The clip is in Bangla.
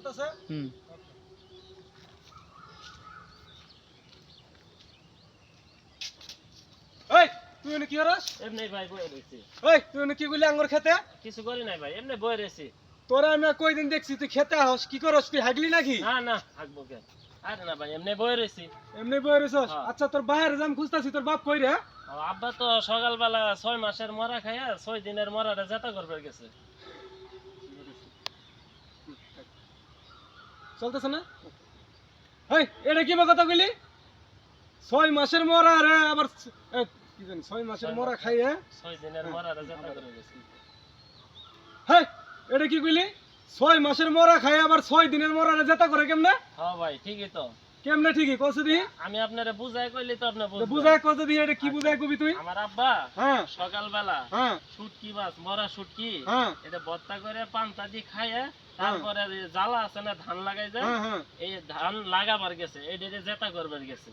চলতেছে এই তুই এনে কি করস? এমনি ভাই বয়ে রয়েছি। এই তুই এনে কি কইলি আঙ্গুর খেতে? কিছু করি নাই ভাই, এমনি বয়ে রয়েছি। তোরা আমি কয়দিন দেখছি তুই খেতে আহস, কি করস তুই হাগলি নাকি? না না থাকবো কেন, আরে না ভাই এমনি বয়ে রয়েছি। এমনি বই রইছস? হ্যাঁ। আচ্ছা তোর বাইরে যাম খুঁজতাছি, তোর বাপ কই রে? আব্বা তো সকালবেলা 6 মাসের মরা খাইয়া 6 দিনের মরাটা জেতা করবে গেছে। চলতেছে না? এই এটা কি কথা কইলি? 6 মাসের মরা রে, আবার কি জানি 6 মাসের মরা খাইয়ে 6 দিনের মরাটা জেতা করবে গেছে। হেই এটা কি কইলি? 6 মাসের মরা খাইয়ে আবার 6 দিনের মরা রে জেতা করে কেমনে? হ্যাঁ ভাই ঠিকই তো। কেমনে ঠিকই কইছ দি? আমি আপনারে বুঝাই কইলি তো আপনি বুঝবেন। বুঝায় কইছ দি, এটা কি বুঝায় কবি তুই? আমার আব্বা হ্যাঁ সকালবেলা হ্যাঁ শুটকি মাছ মরা শুটকি হ্যাঁ এটা ভর্তা করে পান্তা দিয়ে খাইয়া তারপরে জ্বালা আছে না ধান লাগাই যায়, হ্যাঁ হ্যাঁ এই ধান লাগাবার গেছে, এই জেতা করবার গেছে।